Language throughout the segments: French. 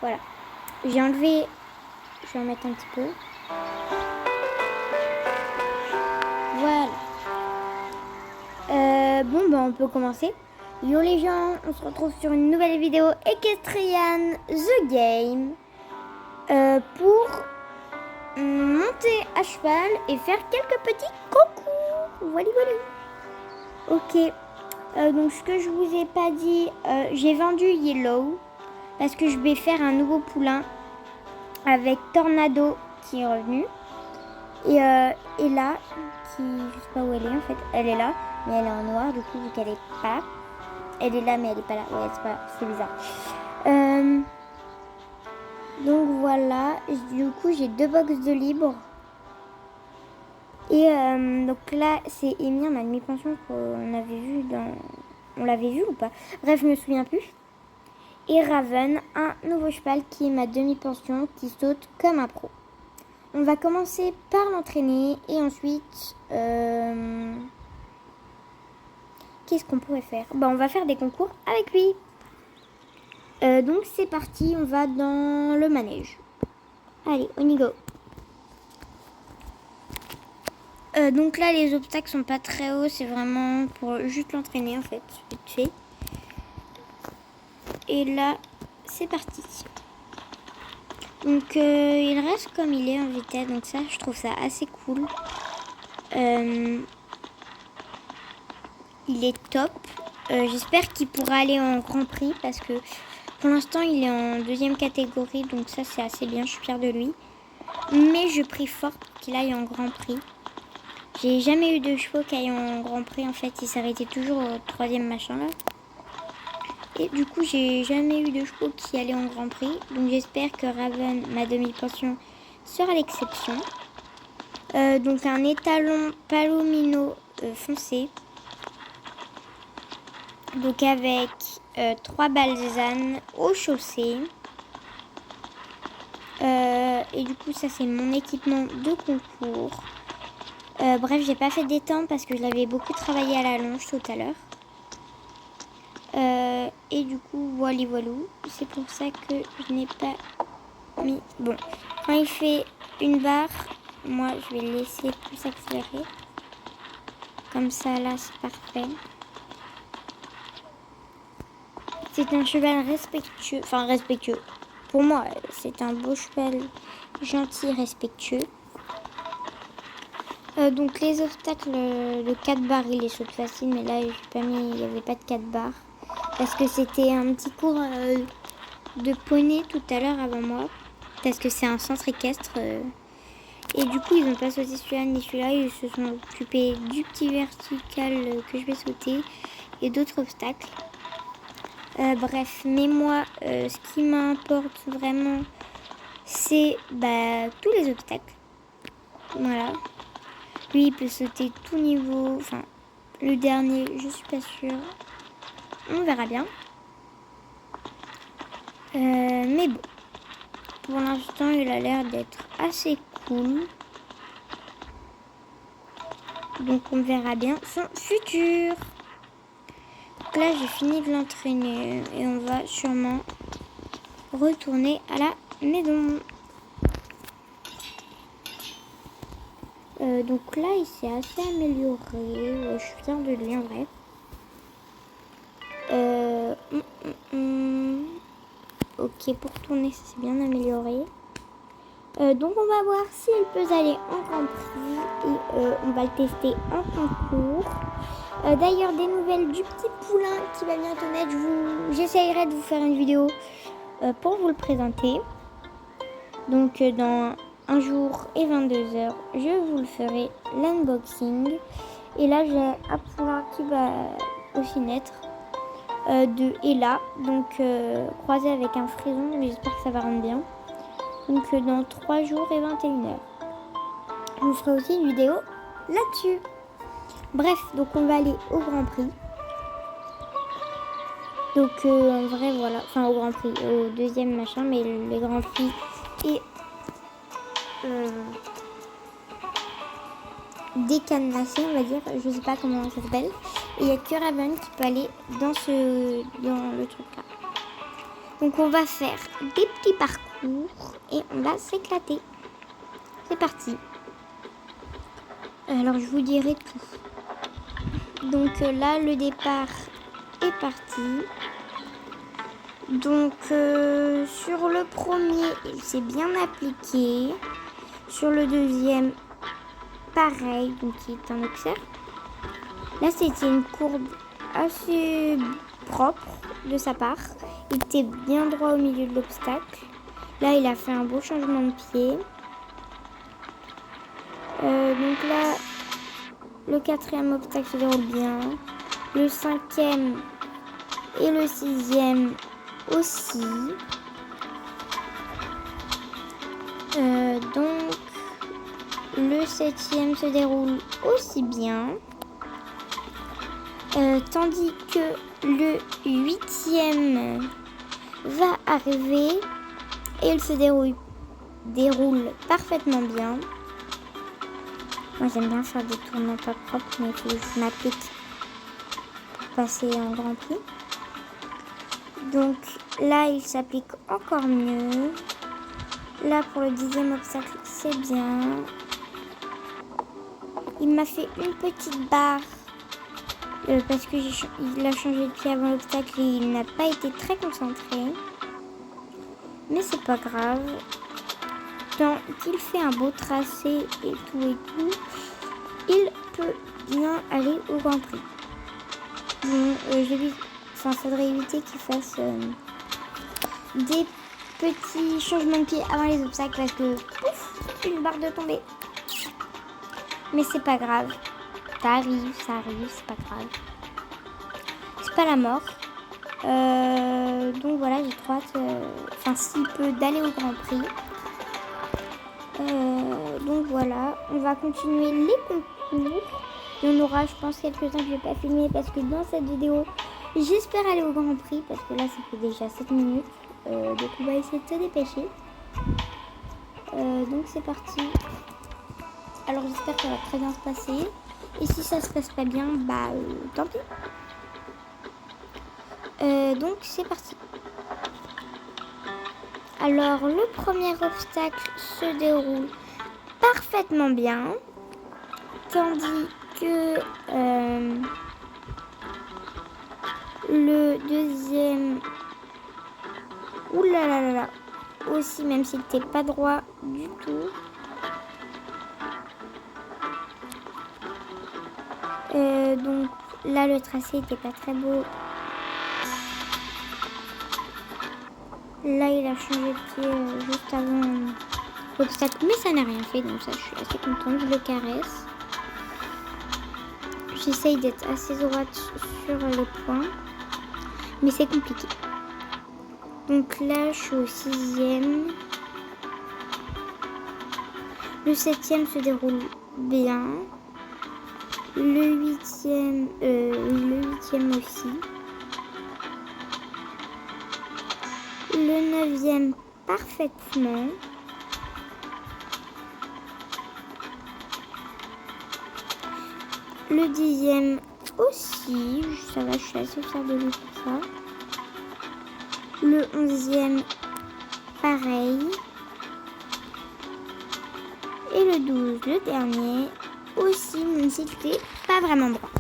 Voilà. J'ai enlevé... Je vais en mettre un petit peu. Voilà. Bon, on peut commencer. Yo les gens, on se retrouve sur une nouvelle vidéo Equestrian The Game pour monter à cheval et faire quelques petits concours. Voilà. Ok. Donc ce que je vous ai pas dit, j'ai vendu Yellow parce que je vais faire un nouveau poulain avec Tornado qui est revenu. Et là, qui, je sais pas où elle est en fait, elle est là, mais elle est en noir du coup vu qu'elle est pas là. Elle est là mais elle est pas là, ouais c'est bizarre. Donc voilà, du coup j'ai 2 box de libre. Et donc là c'est Emir, ma demi-pension qu'on avait vu dans... On l'avait vu ou pas? Bref, je me souviens plus. Et Raven, un nouveau cheval qui est ma demi-pension qui saute comme un pro. On va commencer par l'entraîner et ensuite, qu'est-ce qu'on pourrait faire? On va faire des concours avec lui. Donc c'est parti, on va dans le manège. Allez, on y go. Donc là, les obstacles sont pas très hauts, c'est vraiment pour juste l'entraîner en fait, vite fait. Et là, c'est parti. Donc il reste comme il est en vitesse, donc ça, je trouve ça assez cool. Il est top. J'espère qu'il pourra aller en Grand Prix parce que pour l'instant il est en 2e catégorie, donc ça c'est assez bien, je suis fière de lui. Mais je prie fort pour qu'il aille en Grand Prix. J'ai jamais eu de chevaux qui aillent en Grand Prix en fait, il s'arrêtait toujours au 3e machin là. Et du coup j'ai jamais eu de chevaux qui allaient en Grand Prix, donc j'espère que Raven, ma demi-pension, sera l'exception. Donc un étalon palomino foncé. Donc avec 3 balsanes au chaussée. Et du coup ça c'est mon équipement de concours. Bref, j'ai pas fait des temps parce que je l'avais beaucoup travaillé à la longe tout à l'heure. Et du coup voilou. C'est pour ça que je n'ai pas mis... Bon, quand il fait une barre, moi je vais le laisser plus accélérer. Comme ça là c'est parfait. C'est un cheval respectueux, enfin respectueux. Pour moi, c'est un beau cheval gentil, respectueux. Donc les obstacles, le 4 barres, il les saute facile, mais là, il n'y avait pas de 4 barres. Parce que c'était un petit cours de poney tout à l'heure avant moi. Parce que c'est un centre équestre. Et du coup, ils n'ont pas sauté celui-là ni celui-là. Ils se sont occupés du petit vertical que je vais sauter et d'autres obstacles. Bref, mais moi, ce qui m'importe vraiment, c'est tous les obstacles. Voilà. Lui, il peut sauter tout niveau. Enfin, le dernier, je suis pas sûre. On verra bien. Mais bon, pour l'instant, il a l'air d'être assez cool. Donc, on verra bien son futur. Donc là, j'ai fini de l'entraîner et on va sûrement retourner à la maison. Donc là, il s'est assez amélioré. Je suis fière de lui en vrai. Ok, pour tourner, ça s'est bien amélioré. Donc on va voir si elle peut aller en Grand Prix et on va le tester en concours. D'ailleurs, des nouvelles du petit poulain qui va bientôt naître. J'essayerai de vous faire une vidéo pour vous le présenter. Donc dans 1 jour et 22 heures, je vous le ferai l'unboxing. Et là, j'ai un poulain qui va aussi naître de Ella, donc croisé avec un frison. J'espère que ça va rendre bien. Donc dans 3 jours et 21 heures. Je vous ferai aussi une vidéo là-dessus. Bref, donc on va aller au Grand Prix. Donc en vrai, voilà. Enfin, au Grand Prix, au 2e machin, mais les Grands Prix et décadenassé, on va dire. Je sais pas comment ça s'appelle. Et il n'y a que Raven qui peut aller dans le truc là. Donc on va faire des petits parcours et on va s'éclater. C'est parti. Alors je vous dirai tout. Donc là le départ est parti. Donc sur le premier il s'est bien appliqué. Sur le deuxième pareil, donc il est un auxerre. Là c'était une courbe assez propre de sa part. Il était bien droit au milieu de l'obstacle. Là il a fait un beau changement de pied. Donc là le quatrième obstacle se déroule bien. Le cinquième et le sixième aussi. Donc le septième se déroule aussi bien. Tandis que le huitième va arriver et il se déroule parfaitement bien. Moi j'aime bien faire des tournements pas propres, mais il faut que je m'applique pour passer en Grand Prix. Donc là il s'applique encore mieux. Là pour le dixième obstacle c'est bien. Il m'a fait une petite barre parce qu'il a changé de pied avant l'obstacle et il n'a pas été très concentré. Mais c'est pas grave. Tant qu'il fait un beau tracé et tout, il peut bien aller au Grand Prix. Bon, ça faudrait éviter qu'il fasse des petits changements de pied avant les obstacles parce que pouf, une barre de tomber. Mais c'est pas grave. Ça arrive, c'est pas grave. C'est pas la mort. Donc voilà, j'ai trop hâte, s'il peut, d'aller au Grand Prix. Donc voilà, on va continuer les concours. Il y en aura, je pense, quelques-uns que je vais pas filmer parce que dans cette vidéo, j'espère aller au Grand Prix parce que là, ça fait déjà 7 minutes. Donc on va essayer de se dépêcher. Donc c'est parti. Alors j'espère que ça va très bien se passer. Et si ça se passe pas bien, tant pis. Donc c'est parti. Alors le premier obstacle se déroule parfaitement bien. Tandis que le deuxième... Oulalalala. Aussi, même s'il n'était pas droit du tout. Donc là le tracé était pas très beau. Là il a changé de pied juste avant l'obstacle, mais ça n'a rien fait, donc ça je suis assez contente. Je le caresse. J'essaye d'être assez droite sur les points, mais c'est compliqué. Donc là je suis au sixième. Le septième se déroule bien. Le huitième aussi. Le neuvième parfaitement. Le dixième aussi. Ça va, je suis assez fière de lui pour ça. Le onzième pareil. Et le 12, le dernier aussi, même si c'était pas vraiment droit.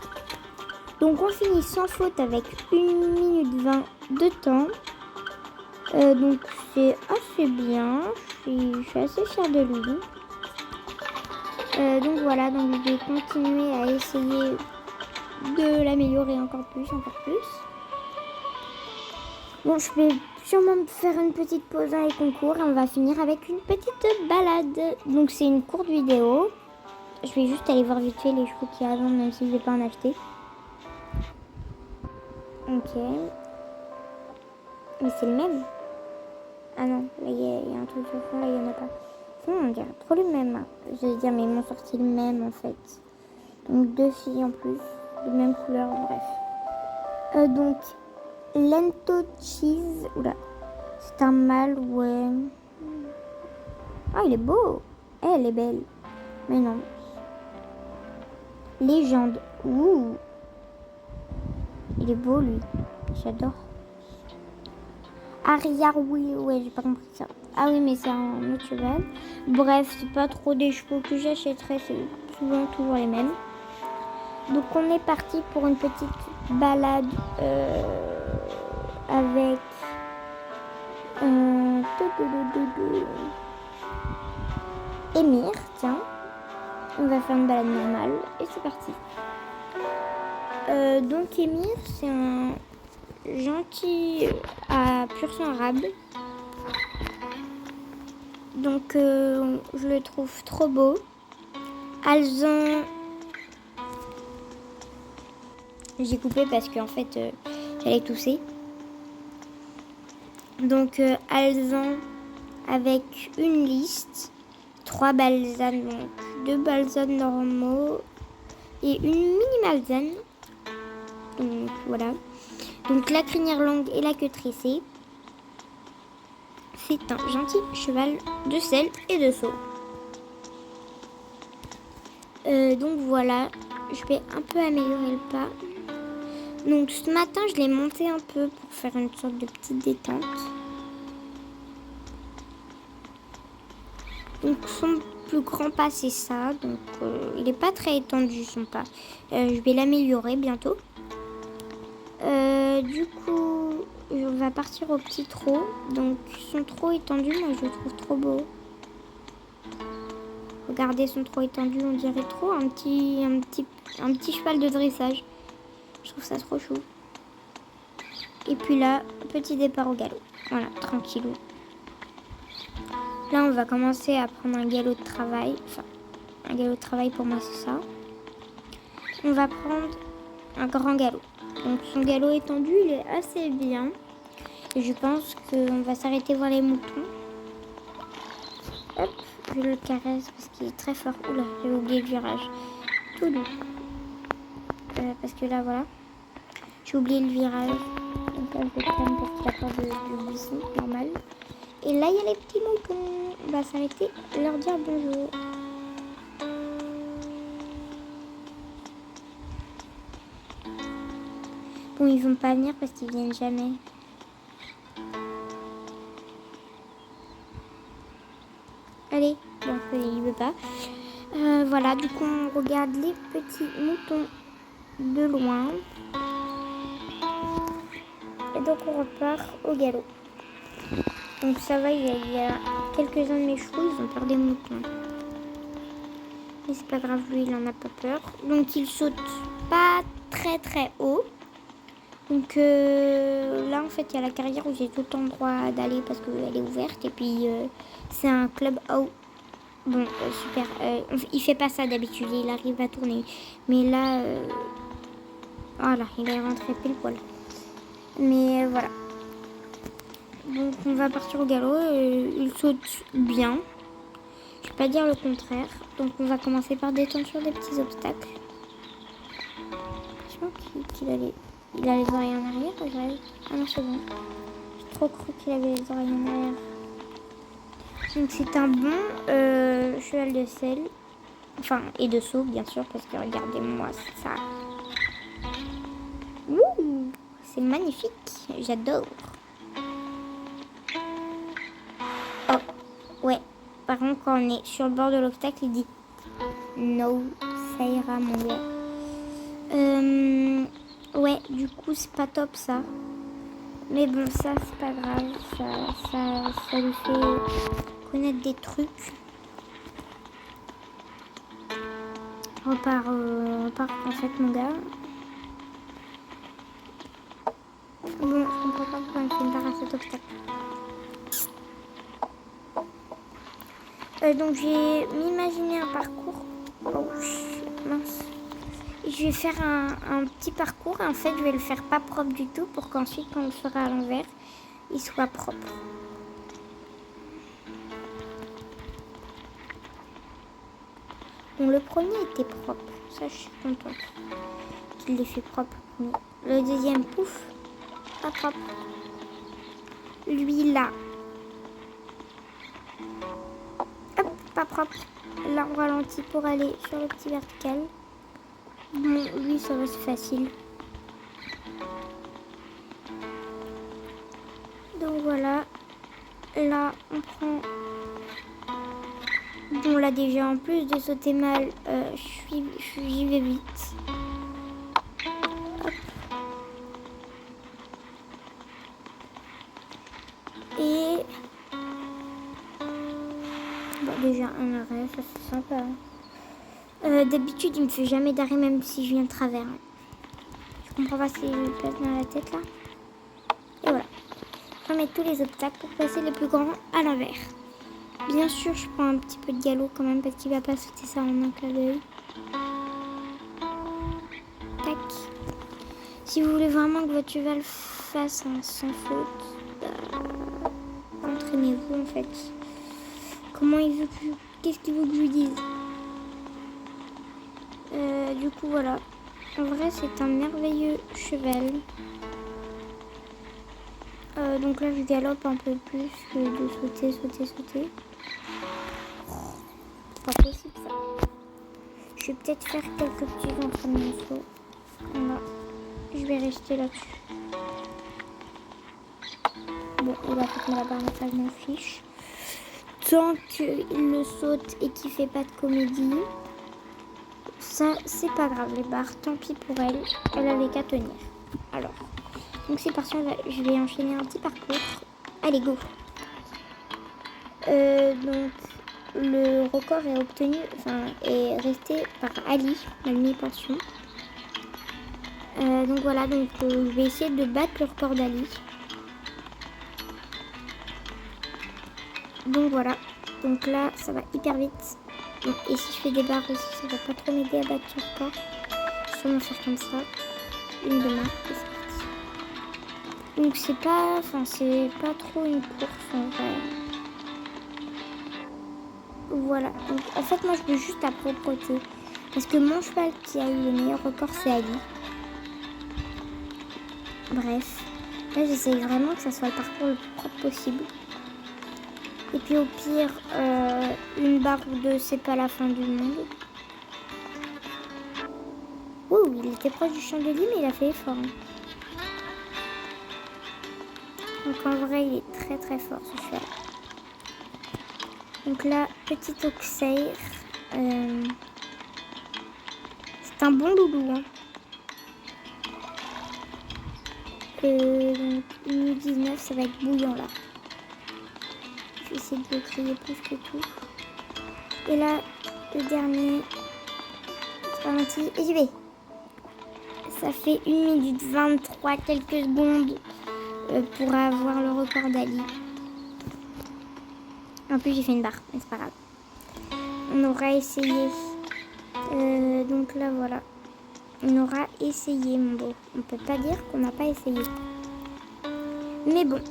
Donc on finit sans faute avec 1 minute 20 de temps. Donc c'est assez bien. Je suis assez fière de lui. Donc voilà, donc je vais continuer à essayer de l'améliorer encore plus. Bon, je vais sûrement faire une petite pause dans les concours et on va finir avec une petite balade. Donc c'est une courte vidéo. Je vais juste aller voir vite fait les chevaux qu'il y a avant, même si je ne vais pas en acheter. Ok. Mais c'est le même. Ah non, là il y a un truc sur fond, là il n'y en a pas. On dirait trop le même. Je vais dire, mais ils m'ont sorti le même en fait. Donc 2 filles en plus, de même couleur, bref. Donc, Lento Cheese. Oula, c'est un mâle, ouais. Ah, il est beau. Elle est belle. Mais non. Légende. Ouh. Il est beau lui. J'adore. Ariarwi, ouais, j'ai pas compris ça. Ah oui, mais c'est un autre cheval. Bref, c'est pas trop des chevaux que j'achèterais, c'est souvent toujours les mêmes. Donc on est parti pour une petite balade avec Émir, tiens. On va faire une balade normale et c'est parti. Donc Émir, c'est un gentil à pur sang arabe. Donc je le trouve trop beau. Alzan, j'ai coupé parce qu'en fait j'allais tousser. Donc Alzan avec une liste, 3 balsanes, donc 2 balsanes normaux et une mini balsane. Donc voilà. Donc la crinière longue et la queue tressée. C'est un gentil cheval de selle et de saut. Donc voilà, je vais un peu améliorer le pas. Donc ce matin, je l'ai monté un peu pour faire une sorte de petite détente. Donc son plus grand pas, c'est ça. Donc il n'est pas très étendu son pas. Je vais l'améliorer bientôt. Du coup, on va partir au petit trot. Donc son trot étendu, moi je le trouve trop beau. Regardez son trot étendu, on dirait trop un petit cheval de dressage. Je trouve ça trop chou. Et puis là, petit départ au galop. Voilà, tranquillou. Là, on va commencer à prendre un galop de travail. Enfin, un galop de travail pour moi, c'est ça. On va prendre un grand galop. Donc son galop étendu, il est assez bien. Et je pense qu'on va s'arrêter voir les moutons. Hop, je le caresse parce qu'il est très fort. Oula, j'ai oublié le virage. Tout doux. Parce que là, voilà. J'ai oublié le virage. Donc là, je le prends parce qu'il a pas de buisson normal. Et là, il y a les petits moutons. On va s'arrêter et leur dire bonjour. Bon, ils vont pas venir parce qu'ils viennent jamais. Allez, bon, il veut pas. Voilà, du coup, on regarde les petits moutons de loin. Et donc, on repart au galop. Donc, ça va, il y a quelques-uns de mes chevaux, ils ont peur des moutons. Mais c'est pas grave, lui, il en a pas peur. Donc, il saute pas très très haut. Donc là, en fait, il y a la carrière où j'ai tout le temps le droit d'aller parce qu'elle est ouverte. Et puis, c'est un club out. Bon, super. Il fait pas ça d'habitude, il arrive à tourner. Mais là, voilà, il est rentré pile poil. Mais voilà. Donc, on va partir au galop. Il saute bien. Je vais pas dire le contraire. Donc, on va commencer par détendre sur des petits obstacles. Je pense qu'il allait... Il a les oreilles en arrière, je Ah non, c'est bon. J'ai trop cru qu'il avait les oreilles en arrière. Donc c'est un bon cheval de selle. Enfin, et de saut, bien sûr, parce que regardez-moi ça. Ouh, c'est magnifique. J'adore. Oh, ouais. Par contre, quand on est sur le bord de l'obstacle, il dit no, ça ira, mon gars. Ouais, du coup, c'est pas top ça. Mais bon, ça, c'est pas grave. Ça lui fait connaître des trucs. Repart en fait, mon gars. Bon, je comprends pas pourquoi il fait une barre à cet obstacle. Donc, j'ai m'imaginé un parcours. Oh, mince. Je vais faire un petit parcours et en fait je vais le faire pas propre du tout pour qu'ensuite quand on le fera à l'envers, il soit propre. Bon, le premier était propre, ça je suis contente qu'il l'ait fait propre. Le deuxième, pouf, pas propre. Lui là, hop, pas propre. Là on ralentit pour aller sur le petit vertical. Bon, lui, ça va, c'est facile. Donc voilà. Là, on prend... Bon, là déjà, en plus de sauter mal, j'y vais vite. Hop. Et... Bon, déjà, un arrêt, ça c'est sympa. D'habitude, il me fait jamais d'arrêt, même si je viens de travers. Je comprends pas ce qu'il me passe dans la tête, là. Et voilà. Je vais mettre tous les obstacles pour passer les plus grands à l'envers. Bien sûr, je prends un petit peu de galop quand même, parce qu'il va pas sauter ça en un clin d'œil. Tac. Si vous voulez vraiment que votre cheval fasse un sans faute, entraînez-vous en fait. Comment il veut que qu'est-ce qu'il veut que je lui dise? Du coup voilà. En vrai c'est un merveilleux cheval. Donc là je galope un peu plus que de sauter. Pas possible ça. Je vais peut-être faire quelques petits entraînements sauts. Voilà. Je vais rester là-dessus. Bon, il a fait la barre, ça je m'en fiche. Tant qu'il le saute et qu'il fait pas de comédie, ça c'est pas grave. Les barres, tant pis pour elle. Elle avait qu'à tenir. Alors, donc c'est parti, je vais enchaîner un petit parcours. Allez, go. Donc le record est obtenu, est resté par Ali, ma demi-pension. Donc voilà, donc je vais essayer de battre le record d'Ali. Donc voilà, donc là ça va hyper vite. Donc, et si je fais des barres aussi, ça va pas trop m'aider à battre ce record. Je vais sûrement faire comme ça, une de marque et c'est parti. Donc c'est pas trop une course en vrai. Voilà, donc en fait moi je veux juste la propreté. Parce que mon cheval qui a eu le meilleur record c'est Ali. Bref, là j'essaye vraiment que ça soit le parcours le plus propre possible. Et puis au pire, une barre ou deux, c'est pas la fin du monde. Ouh, il était proche du chandelier, mais il a fait effort. Hein. Donc en vrai, il est très très fort ce cheval. Donc là, petit Auxerre. C'est un bon loulou. Hein. Donc 1,19, ça va être bouillant là. Je vais essayer de le crier plus que tout. Et là, le dernier. C'est ralenti. Et j'y vais. Ça fait 1 minute 23 quelques secondes pour avoir le record d'Ali. En plus, j'ai fait une barre, mais c'est pas grave. On aura essayé. Donc là, voilà. On aura essayé, mon beau. On peut pas dire qu'on n'a pas essayé. Mais bon,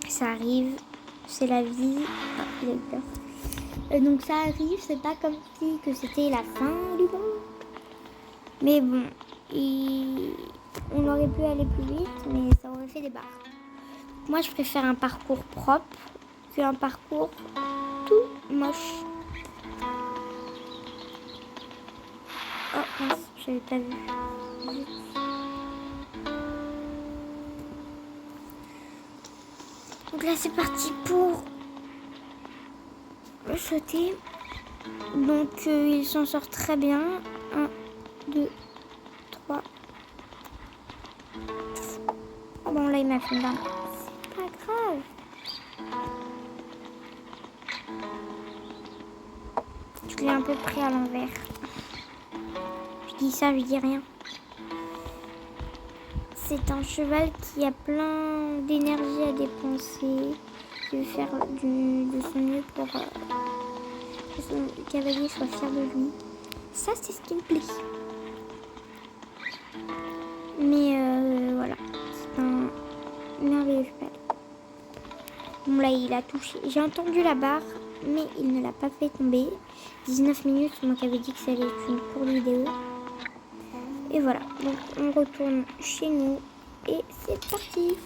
ça arrive. C'est la vie. Ah, il a eu peur. Donc ça arrive. C'est pas comme si que c'était la fin du monde. Mais bon, on aurait pu aller plus vite, mais ça aurait fait des barres. Moi, je préfère un parcours propre qu'un parcours tout moche. Oh mince, j'avais pas vu. Donc là, c'est parti pour le sauter. Donc, il s'en sort très bien. 1, 2, 3. Bon, là, il m'a fait une barre. C'est pas grave. Je l'ai un peu pris à l'envers. Je dis ça, je dis rien. C'est un cheval qui a plein d'énergie à dépenser. Il veut faire de son mieux pour que son cavalier soit fier de lui. Ça, c'est ce qui me plaît. Mais voilà, c'est un merveilleux cheval. Bon là, il a touché. J'ai entendu la barre, mais il ne l'a pas fait tomber. 19 minutes, moi qui avait dit que ça allait être une courte vidéo. Et voilà, donc on retourne chez nous et c'est parti.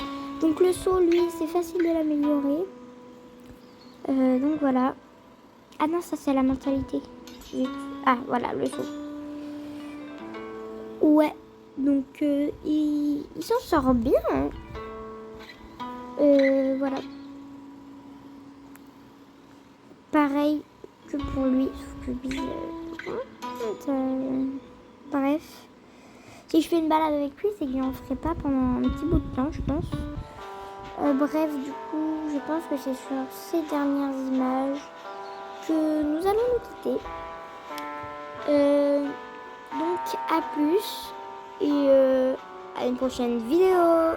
Donc le saut, lui, c'est facile de l'améliorer. Donc voilà. Ah non, ça c'est la mentalité. Ah voilà, le saut. Ouais, donc il s'en sort bien. Hein. Voilà. Pareil que pour lui, sauf que lui, bref. Si je fais une balade avec lui, c'est que j'en ferai pas pendant un petit bout de temps, je pense. Bref, du coup, je pense que c'est sur ces dernières images que nous allons nous quitter. Donc, à plus et à une prochaine vidéo.